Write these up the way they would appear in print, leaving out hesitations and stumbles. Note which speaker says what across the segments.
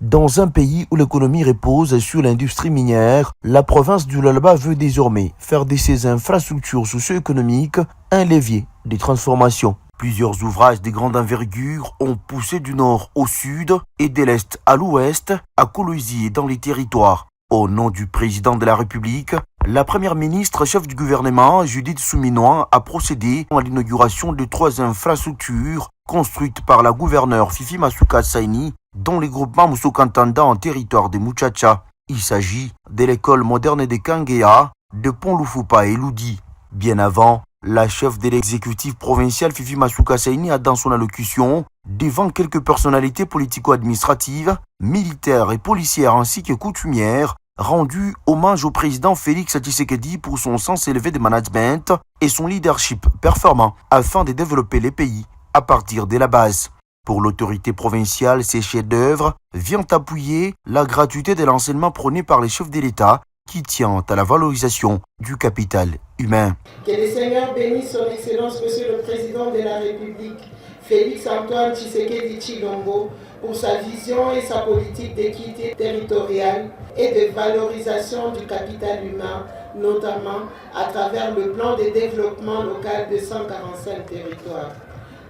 Speaker 1: Dans un pays où l'économie repose sur l'industrie minière, la province du Lualaba veut désormais faire de ses infrastructures socio-économiques un levier de transformation. Plusieurs ouvrages de grande envergure ont poussé du nord au sud et de l'est à l'ouest, à Kolwezi et dans les territoires. Au nom du président de la République, la première ministre chef du gouvernement, Judith Suminwa, a procédé à l'inauguration de 3 infrastructures construites par la gouverneure Fifi Masuka Saini dans les groupements Moussokantanda en territoire de Muchacha. Il s'agit de l'école moderne de Kangea, de Pont-Lufupa et Loudi. Bien avant, la chef de l'exécutif provincial Fifi Masuka Saini a dans son allocution, devant quelques personnalités politico-administratives, militaires et policières ainsi que coutumières, rendu hommage au président Félix Tshisekedi pour son sens élevé de management et son leadership performant afin de développer les pays à partir de la base. Pour l'autorité provinciale, ces chefs-d'œuvre viennent appuyer la gratuité de l'enseignement prôné par les chefs de l'État qui tient à la valorisation du capital humain.
Speaker 2: Que le Seigneur bénisse son Excellence, Monsieur le Président de la République, Félix Antoine Tshisekedi Tshilombo, pour sa vision et sa politique d'équité territoriale et de valorisation du capital humain, notamment à travers le plan de développement local de 145 territoires.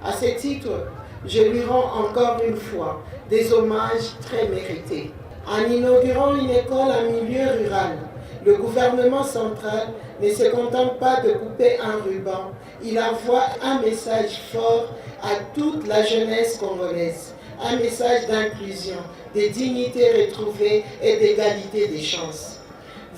Speaker 2: À ce titre, je lui rends encore une fois des hommages très mérités. En inaugurant une école en milieu rural, le gouvernement central ne se contente pas de couper un ruban, il envoie un message fort à toute la jeunesse congolaise, un message d'inclusion, de dignité retrouvée et d'égalité des chances.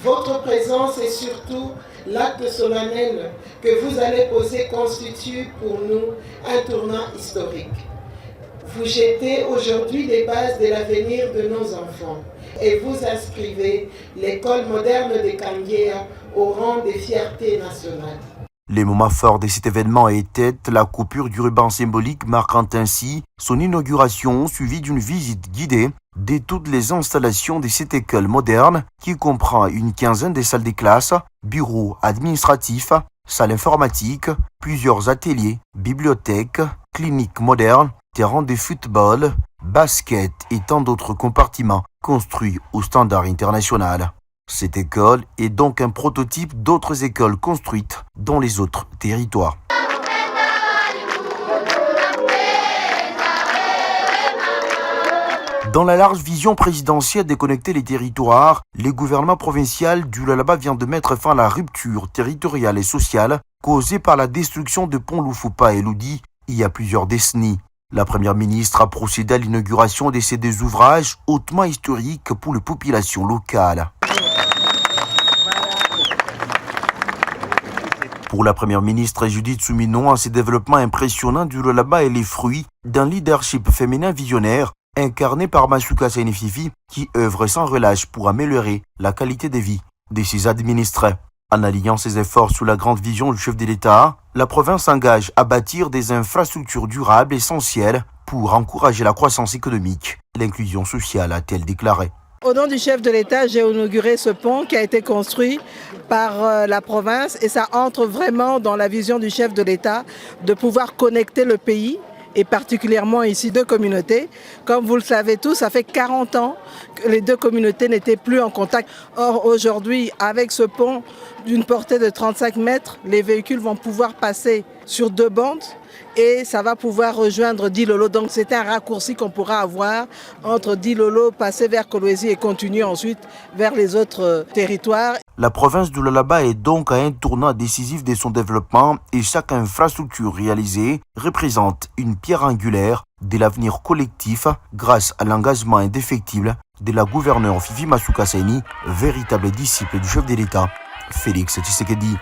Speaker 2: Votre présence et surtout l'acte solennel que vous allez poser constitue pour nous un tournant historique. Vous jetez aujourd'hui les bases de l'avenir de nos enfants et vous inscrivez l'école moderne de Kangea au rang des fiertés nationales.
Speaker 1: Les moments forts de cet événement étaient la coupure du ruban symbolique marquant ainsi son inauguration suivie d'une visite guidée de toutes les installations de cette école moderne qui comprend une quinzaine de salles de classe, bureaux administratifs, salles informatiques, plusieurs ateliers, bibliothèques, cliniques modernes, terrains de football, basket et tant d'autres compartiments construits au standard international. Cette école est donc un prototype d'autres écoles construites dans les autres territoires. Dans la large vision présidentielle de connecter les territoires, le gouvernement provincial du Lualaba vient de mettre fin à la rupture territoriale et sociale causée par la destruction de Pont-Lufupa et Loudi il y a plusieurs décennies. La première ministre a procédé à l'inauguration de ces 2 ouvrages hautement historiques pour les populations locales. Pour la première ministre Judith Suminwa, ces développements impressionnants du Lualaba est les fruits d'un leadership féminin visionnaire incarné par Masuka Saini Fifi qui œuvre sans relâche pour améliorer la qualité de vie de ses administrés. En alliant ses efforts sous la grande vision du chef de l'État, la province s'engage à bâtir des infrastructures durables essentielles pour encourager la croissance économique et l'inclusion sociale, a-t-elle déclaré.
Speaker 3: Au nom du chef de l'État, j'ai inauguré ce pont qui a été construit par la province et ça entre vraiment dans la vision du chef de l'État de pouvoir connecter le pays et particulièrement ici 2 communautés. Comme vous le savez tous, ça fait 40 ans que les 2 communautés n'étaient plus en contact. Or aujourd'hui, avec ce pont d'une portée de 35 mètres, les véhicules vont pouvoir passer sur 2 bandes et ça va pouvoir rejoindre Dilolo. Donc c'est un raccourci qu'on pourra avoir entre Dilolo, passer vers Kolwezi et continuer ensuite vers les autres territoires.
Speaker 1: La province du Lualaba est donc à un tournant décisif de son développement et chaque infrastructure réalisée représente une pierre angulaire de l'avenir collectif grâce à l'engagement indéfectible de la gouverneure Fifi Masuka Saini, véritable disciple du chef de l'État, Félix Tshisekedi.